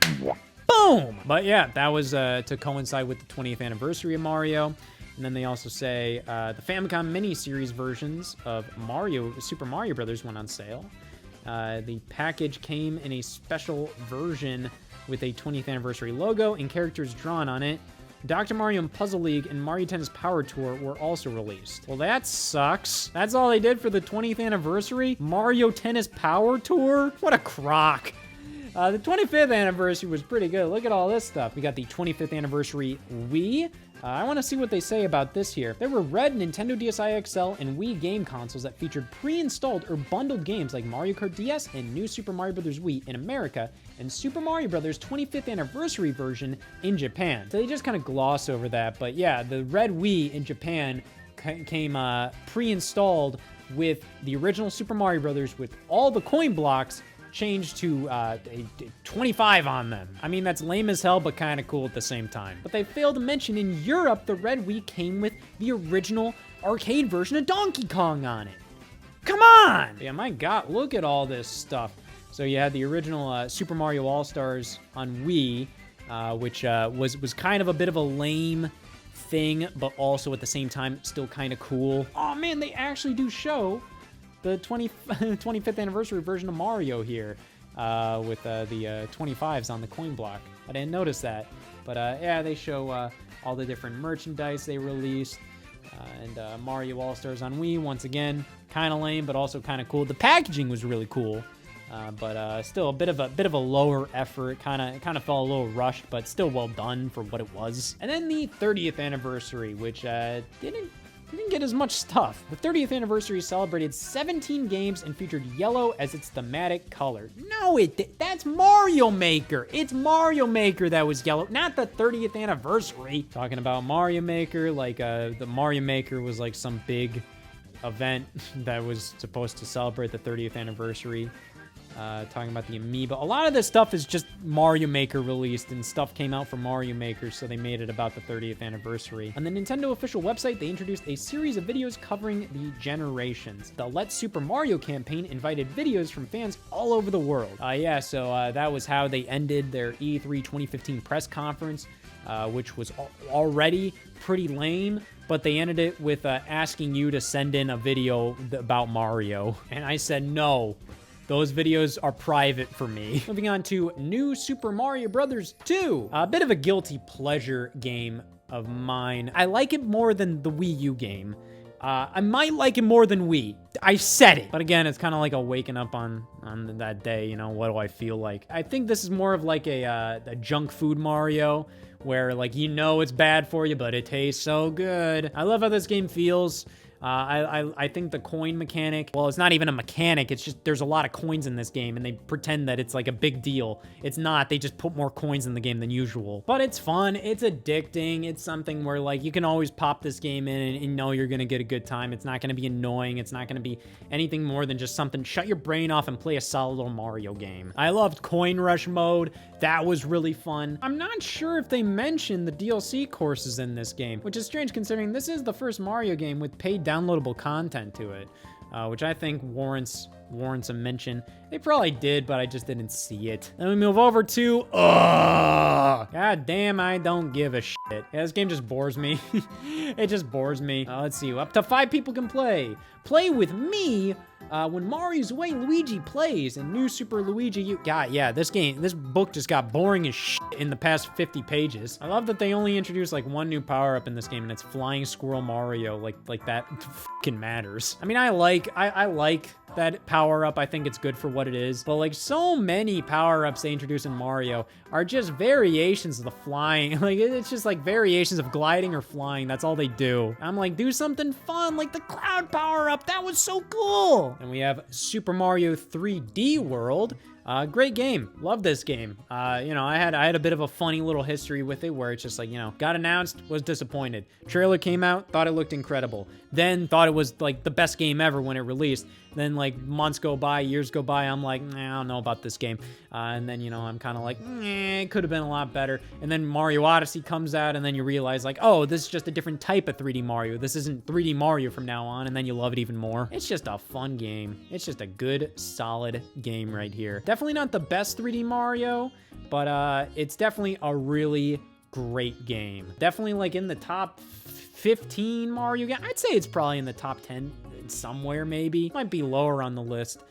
Boom! But yeah, that was to coincide with the 20th anniversary of Mario. And then they also say the Famicom mini-series versions of Super Mario Brothers went on sale. The package came in a special version with a 20th anniversary logo and characters drawn on it. Dr. Mario and Puzzle League and Mario Tennis Power Tour were also released. Well, that sucks. That's all they did for the 20th anniversary? Mario Tennis Power Tour? What a crock. The 25th anniversary was pretty good. Look at all this stuff. We got the 25th anniversary Wii. I want to see what they say about this here. There were red Nintendo DSi XL and Wii game consoles that featured pre-installed or bundled games like Mario Kart DS and New Super Mario Bros. Wii in America, and Super Mario Bros. 25th anniversary version in Japan. So they just kind of gloss over that, but yeah, the red Wii in Japan came pre-installed with the original Super Mario Bros. With all the coin blocks changed to 25 on them. I mean, that's lame as hell, but kind of cool at the same time. But they failed to mention in Europe, the red Wii came with the original arcade version of Donkey Kong on it. Come on! Yeah, my God, look at all this stuff. So you had the original Super Mario All-Stars on Wii, which was kind of a bit of a lame thing, but also at the same time, still kind of cool. Oh man, they actually do show the 25th anniversary version of Mario here, with the 25s on the coin block. I didn't notice that, but yeah, they show all the different merchandise they released, and Mario All-Stars on Wii, once again, kind of lame, but also kind of cool. The packaging was really cool, but still a bit of a lower effort, kind of felt a little rushed, but still well done for what it was. And then the 30th anniversary, which didn't get as much stuff. The 30th anniversary celebrated 17 games and featured yellow as its thematic color. No, that's Mario Maker. It's Mario Maker that was yellow, not the 30th anniversary. Talking about Mario Maker, like the Mario Maker was like some big event that was supposed to celebrate the 30th anniversary. Talking about the Amiibo. A lot of this stuff is just Mario Maker released, and stuff came out for Mario Maker, so they made it about the 30th anniversary. On the Nintendo official website, they introduced a series of videos covering the generations. The Let's Super Mario campaign invited videos from fans all over the world. Yeah, so that was how they ended their E3 2015 press conference, which was already pretty lame, but they ended it with asking you to send in a video about Mario. And I said no. Those videos are private for me. Moving on to New Super Mario Bros. 2. A bit of a guilty pleasure game of mine. I like it more than the Wii U game. I might like it more than Wii. I said it. But again, it's kind of like a waking up on that day, you know, what do I feel like? I think this is more of like a junk food Mario, where like, you know it's bad for you, but it tastes so good. I love how this game feels. I think the coin mechanic, well, it's not even a mechanic. It's just there's a lot of coins in this game, and they pretend that it's like a big deal. It's not. They just put more coins in the game than usual. But it's fun. It's addicting. It's something where, like, you can always pop this game in and know you're going to get a good time. It's not going to be annoying. It's not going to be anything more than just something. Shut your brain off and play a solid little Mario game. I loved Coin Rush mode. That was really fun. I'm not sure if they mentioned the DLC courses in this game, which is strange considering this is the first Mario game with paid downloadable content to it, which I think warrants a mention. They probably did, but I just didn't see it. Then we move over to, God damn, I don't give a shit. Yeah, this game just bores me. It just bores me. Let's see, up to 5 people can play. Play with me when Mario's away, Luigi plays, and New Super Luigi U. God, yeah, this book just got boring as shit in the past 50 pages. I love that they only introduced like one new power-up in this game, and it's Flying Squirrel Mario. Like that fucking matters. I mean, I like that power-up. I think it's good for what it is, but like so many power-ups they introduce in Mario are just variations of the flying. Like, it's just like variations of gliding or flying. That's all they do. I'm like, do something fun, like the cloud power-up. That was so cool. And we have Super Mario 3D World, Great game. Love this game. You know, I had a bit of a funny little history with it where it's just like, you know, got announced, was disappointed. Trailer came out, thought it looked incredible. Then thought it was like the best game ever when it released. Then like months go by, years go by, I'm like, nah, I don't know about this game. And then, you know, I'm kind of like, it could have been a lot better. And then Mario Odyssey comes out, and then you realize like, oh, this is just a different type of 3D Mario. This isn't 3D Mario from now on, and then you love it even more. It's just a fun game. It's just a good, solid game right here. Definitely not the best 3D Mario, but it's definitely a really great game. Definitely like in the top 15 Mario game. I'd say it's probably in the top 10 somewhere, maybe. Might be lower on the list.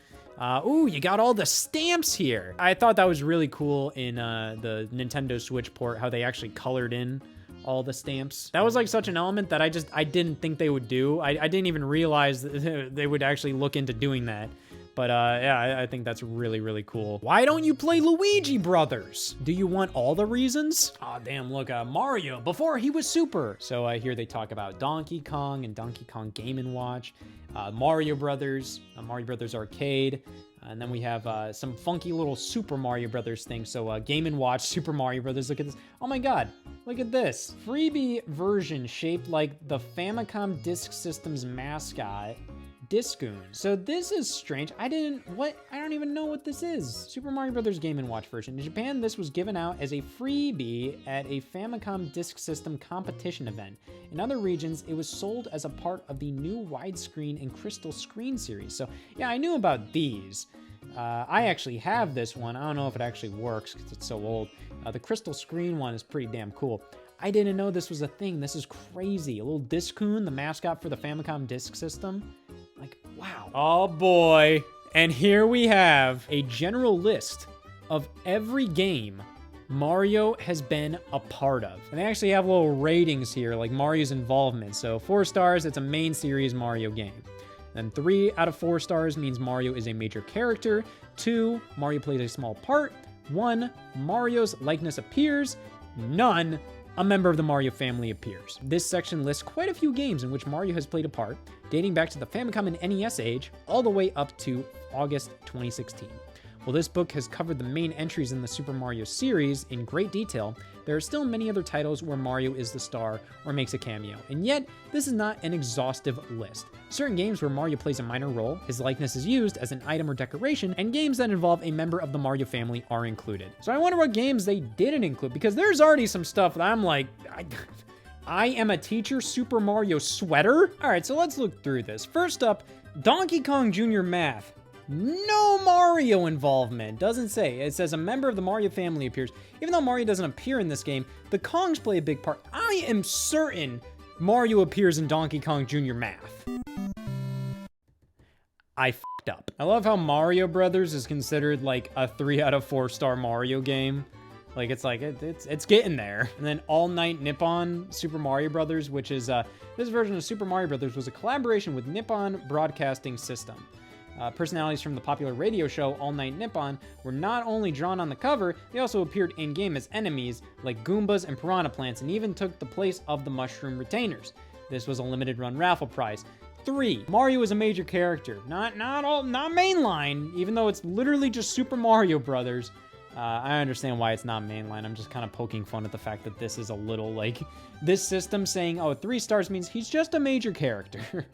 Ooh, you got all the stamps here. I thought that was really cool in the Nintendo Switch port, how they actually colored in all the stamps. That was like such an element that I didn't think they would do. I didn't even realize that they would actually look into doing that. But yeah, I think that's really, really cool. Why don't you play Luigi Brothers? Do you want all the reasons? Aw, damn, look, Mario, before he was Super. So here they talk about Donkey Kong and Donkey Kong Game & Watch, Mario Brothers, Mario Brothers Arcade, and then we have some funky little Super Mario Brothers things. So Game & Watch, Super Mario Brothers, look at this. Oh my God, look at this. Freebie version shaped like the Famicom Disk System's mascot, Discoon. So this is strange. I don't even know what this is. Super Mario Brothers Game & Watch version. In Japan, this was given out as a freebie at a Famicom Disk System competition event. In other regions, it was sold as a part of the new widescreen and crystal screen series. So yeah, I knew about these. I actually have this one. I don't know if it actually works because it's so old. The crystal screen one is pretty damn cool. I didn't know this was a thing. This is crazy. A little Discoon, the mascot for the Famicom Disk System. Like, wow. Oh boy. And here we have a general list of every game Mario has been a part of. And they actually have little ratings here, like Mario's involvement. So 4 stars, it's a main series Mario game. Then 3 out of 4 stars means Mario is a major character. 2, Mario plays a small part. 1, Mario's likeness appears. None, a member of the Mario family appears. This section lists quite a few games in which Mario has played a part, dating back to the Famicom and NES age, all the way up to August 2016. While this book has covered the main entries in the Super Mario series in great detail, there are still many other titles where Mario is the star or makes a cameo, and yet this is not an exhaustive list. Certain games where Mario plays a minor role, his likeness is used as an item or decoration, and games that involve a member of the Mario family are included. So I wonder what games they didn't include, because there's already some stuff that I'm like, I am a teacher Super Mario sweater? All right, so let's look through this. First up, Donkey Kong Jr. Math. No Mario involvement. Doesn't say. It says a member of the Mario family appears. Even though Mario doesn't appear in this game, the Kongs play a big part. I am certain Mario appears in Donkey Kong Jr. Math. I f***ed up. I love how Mario Brothers is considered like a 3 out of 4 star Mario game. Like it's getting there. And then All Night Nippon Super Mario Brothers, which is this version of Super Mario Brothers was a collaboration with Nippon Broadcasting System. Personalities from the popular radio show All Night Nippon were not only drawn on the cover, they also appeared in-game as enemies like Goombas and Piranha Plants, and even took the place of the Mushroom Retainers. This was a limited run raffle prize. 3. Mario is a major character. Not mainline, even though it's literally just Super Mario Brothers. I understand why it's not mainline. I'm just kind of poking fun at the fact that this is a little like, this system saying, oh, 3 stars means he's just a major character.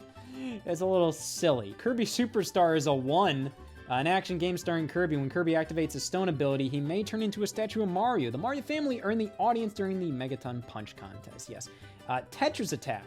It's a little silly. Kirby Superstar is a 1. An action game starring Kirby. When Kirby activates his stone ability, he may turn into a statue of Mario. The Mario family earned the audience during the Megaton Punch contest. Yes. Tetris Attack.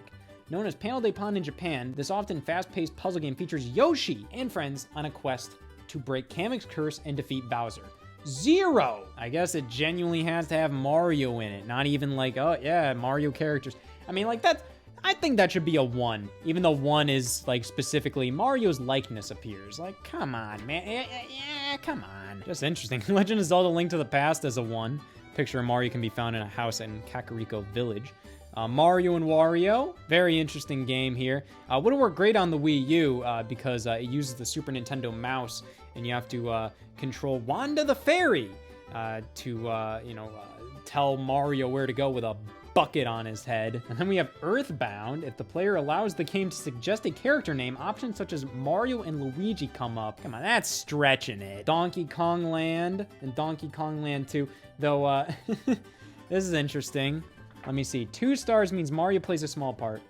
Known as Panel de Pon in Japan, this often fast-paced puzzle game features Yoshi and friends on a quest to break Kamek's curse and defeat Bowser. 0! I guess it genuinely has to have Mario in it. Not even like, oh yeah, Mario characters. I mean, like that's... I think that should be a 1, even though 1 is, like, specifically Mario's likeness appears. Like, come on, man. Yeah, come on. Just interesting. Legend of Zelda Link to the Past as a 1. Picture of Mario can be found in a house in Kakariko Village. Mario and Wario, very interesting game here. Would have worked great on the Wii U because it uses the Super Nintendo mouse, and you have to control Wanda the Fairy to, tell Mario where to go with a bucket on his head. And then we have Earthbound. If the player allows the game to suggest a character name, options such as Mario and Luigi come up. Come on, that's stretching it. Donkey Kong Land and Donkey Kong Land 2. Though, this is interesting. Let me see. 2 stars means Mario plays a small part.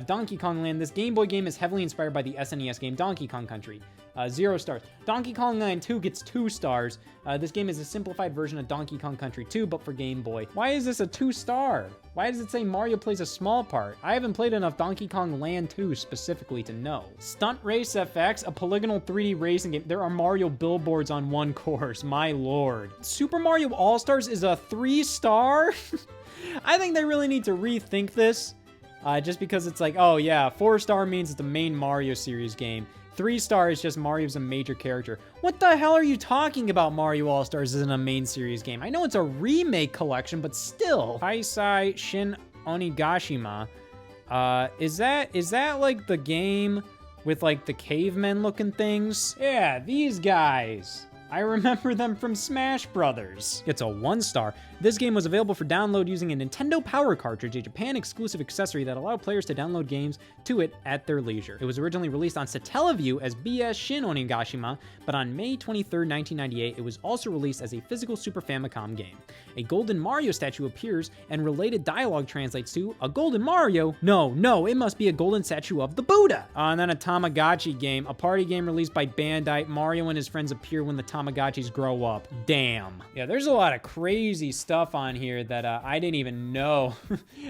Donkey Kong Land. This Game Boy game is heavily inspired by the SNES game Donkey Kong Country. 0 stars. Donkey Kong Land 2 gets 2 stars. This game is a simplified version of Donkey Kong Country 2, but for Game Boy. Why is this a 2-star? Why does it say Mario plays a small part? I haven't played enough Donkey Kong Land 2 specifically to know. Stunt Race FX, a polygonal 3D racing game. There are Mario billboards on one course. My lord. Super Mario All-Stars is a 3-star? I think they really need to rethink this. Just because it's like, oh yeah, 4-star means it's a main Mario series game. 3-star is just Mario's a major character. What the hell are you talking about? Mario All-Stars isn't a main series game. I know it's a remake collection, but still. Kaisai Shin Onigashima. Is that like the game with like the cavemen looking things? Yeah, these guys. I remember them from Smash Brothers. It's a 1-star. This game was available for download using a Nintendo Power cartridge, a Japan-exclusive accessory that allowed players to download games to it at their leisure. It was originally released on Satellaview as BS Shin Onigashima, but on May 23, 1998, it was also released as a physical Super Famicom game. A golden Mario statue appears, and related dialogue translates to, a golden Mario? No, it must be a golden statue of the Buddha. And then a Tamagotchi game, a party game released by Bandai. Mario and his friends appear when the Tamagotchis grow up. Damn. Yeah, there's a lot of crazy stuff on here that I didn't even know.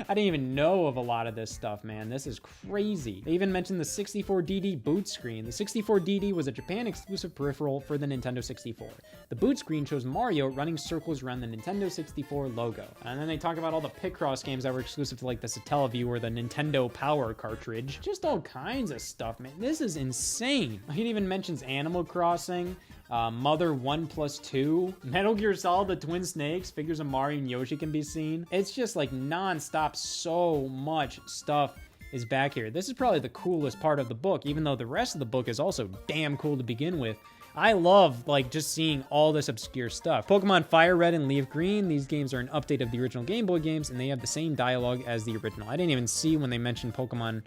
I didn't even know of a lot of this stuff, man. This is crazy. They even mentioned the 64DD boot screen. The 64DD was a Japan-exclusive peripheral for the Nintendo 64. The boot screen shows Mario running circles around the Nintendo 64 logo. And then they talk about all the Picross games that were exclusive to like the Satellaview or the Nintendo Power cartridge. Just all kinds of stuff, man. This is insane. He even mentions Animal Crossing. Mother 1+2, Metal Gear Solid, the Twin Snakes, figures of Mario and Yoshi can be seen. It's just like non-stop, so much stuff is back here. This is probably the coolest part of the book, even though the rest of the book is also damn cool to begin with. I love like just seeing all this obscure stuff. Pokemon Fire Red and Leaf Green. These games are an update of the original Game Boy games, and they have the same dialogue as the original. I didn't even see when they mentioned Pokemon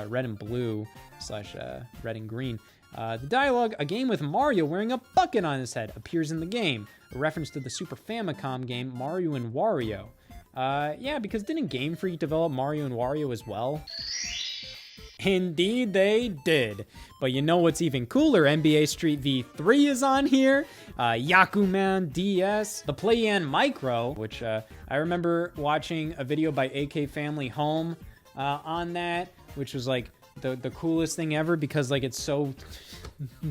Red and Blue / Red and Green. The dialogue, a game with Mario wearing a bucket on his head, appears in the game. A reference to the Super Famicom game Mario and Wario. Yeah, because didn't Game Freak develop Mario and Wario as well? Indeed they did. But you know what's even cooler? NBA Street V3 is on here. Yakuman DS. The Play-Yan Micro, which I remember watching a video by AK Family Home on that, which was like the coolest thing ever because like it's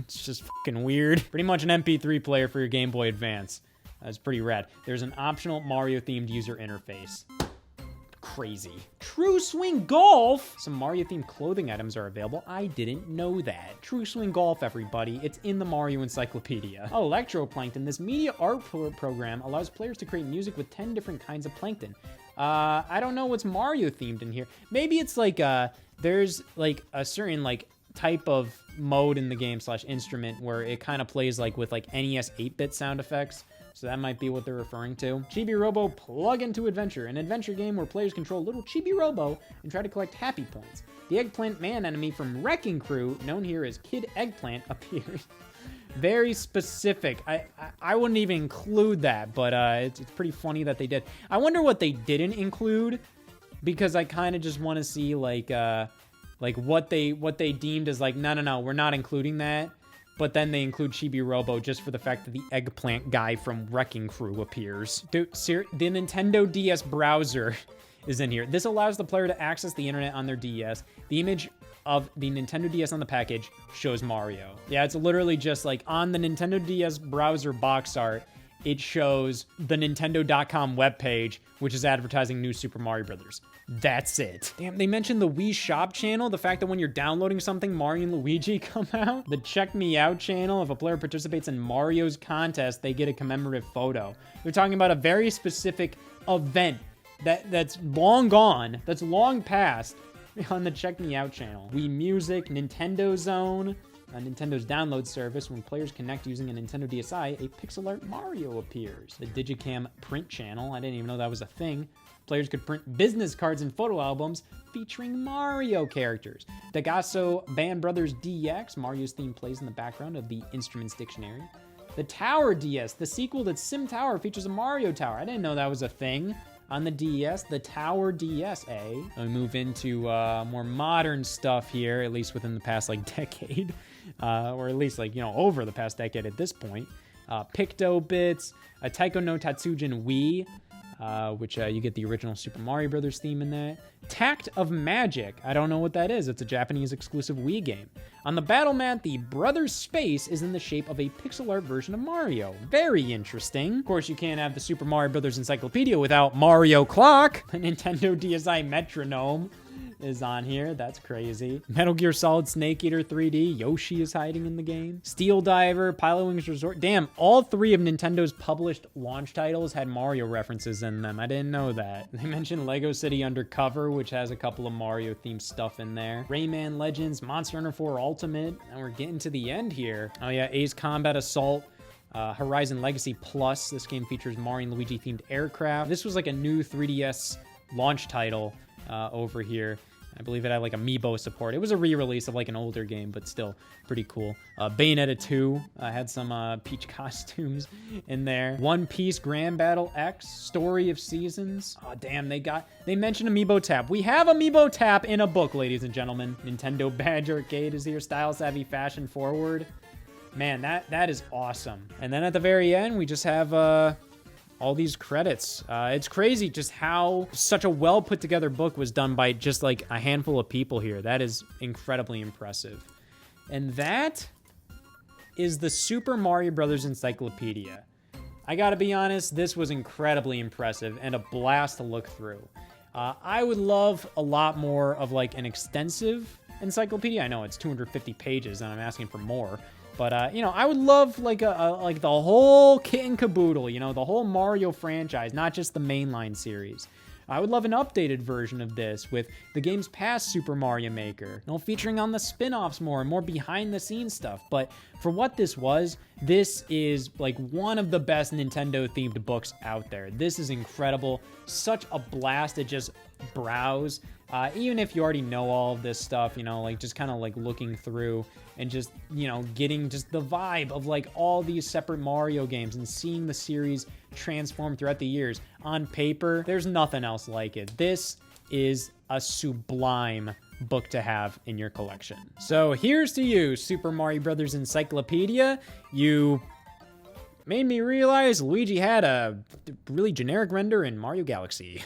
just fucking weird. Pretty much an MP3 player for your Game Boy Advance. That's pretty rad. There's an optional Mario themed user interface. Crazy. True Swing Golf. Some Mario themed clothing items are available. I didn't know that. True Swing Golf, everybody. It's in the Mario Encyclopedia. Oh, Electroplankton. This media art program allows players to create music with 10 different kinds of plankton. I don't know what's Mario themed in here. Maybe it's like there's like a certain like type of mode in the game / instrument where it kind of plays like with like NES 8-bit sound effects. So that might be what they're referring to. Chibi Robo Plug Into Adventure, an adventure game where players control little Chibi Robo and try to collect happy points. The Eggplant Man enemy from Wrecking Crew, known here as Kid Eggplant, appears. Very specific. I wouldn't even include that, but it's pretty funny that they did. I wonder what they didn't include, because I kind of just want to see like what they deemed as like, no, we're not including that. But then they include Chibi Robo just for the fact that the eggplant guy from Wrecking Crew appears. Dude, the Nintendo DS browser is in here. This allows the player to access the internet on their DS. The image of the Nintendo DS on the package shows Mario. Yeah, it's literally just like on the Nintendo DS browser box art, it shows the Nintendo.com webpage, which is advertising New Super Mario Brothers. That's it. Damn, they mentioned the Wii Shop channel, the fact that when you're downloading something, Mario and Luigi come out. The Check Me Out channel, if a player participates in Mario's contest, they get a commemorative photo. They're talking about a very specific event that's long gone, that's long past on the Check Me Out channel. Wii Music, Nintendo Zone, Nintendo's download service. When players connect using a Nintendo DSi, a pixel art Mario appears. The Digicam print channel. I didn't even know that was a thing. Players could print business cards and photo albums featuring Mario characters. Dagasso Band Brothers DX. Mario's theme plays in the background of the Instruments Dictionary. The Tower DS. The sequel to Sim Tower features a Mario Tower. I didn't know that was a thing on the DS. The Tower DS, eh? We move into more modern stuff here, at least within the past, like, decade. Or at least, like, you know, over the past decade at this point. Picto Bits. A Taiko no Tatsujin Wii. Which you get the original Super Mario Brothers theme in that. Tact of Magic. I don't know what that is. It's a Japanese exclusive Wii game. On the battle mat, the Brothers Space is in the shape of a pixel art version of Mario. Very interesting. Of course, you can't have the Super Mario Brothers Encyclopedia without Mario Clock. The Nintendo DSi Metronome is on here. That's crazy. Metal Gear Solid Snake Eater 3D. Yoshi is hiding in the game. Steel Diver, Pilot Wings Resort. Damn, all three of Nintendo's published launch titles had Mario references in them. I didn't know that. They mentioned Lego City Undercover, which has a couple of Mario-themed stuff in there. Rayman Legends, Monster Hunter 4 Ultimate, and we're getting to the end here. Oh yeah, Ace Combat Assault. Horizon Legacy Plus. This game features Mario and Luigi-themed aircraft. This was like a new 3DS launch title over here. I believe it had like amiibo support. It was a re-release of like an older game, but still pretty cool. Bayonetta 2 had some Peach costumes in there. One Piece Grand Battle X, Story of Seasons. Oh damn, they mentioned Amiibo Tap. We have Amiibo Tap in a book, ladies and gentlemen. Nintendo Badge Arcade is here. Style savvy, fashion forward. Man, that is awesome. And then at the very end, we just have all these credits. It's crazy just how such a well put together book was done by just like a handful of people here. That is incredibly impressive. And that is the Super Mario Brothers Encyclopedia. I gotta be honest, this was incredibly impressive and a blast to look through. I would love a lot more of like an extensive encyclopedia. I know it's 250 pages and I'm asking for more. But, you know, I would love, like, like the whole kit and caboodle, you know, the whole Mario franchise, not just the mainline series. I would love an updated version of this with the game's past Super Mario Maker, you know, featuring on the spin-offs more and more behind-the-scenes stuff. But for what this was, this is, like, one of the best Nintendo-themed books out there. This is incredible. Such a blast to just browse. Even if you already know all of this stuff, you know, like, just kind of, like, looking through and just, you know, getting just the vibe of, like, all these separate Mario games and seeing the series transform throughout the years. On paper, there's nothing else like it. This is a sublime book to have in your collection. So here's to you, Super Mario Brothers Encyclopedia. You made me realize Luigi had a really generic render in Mario Galaxy.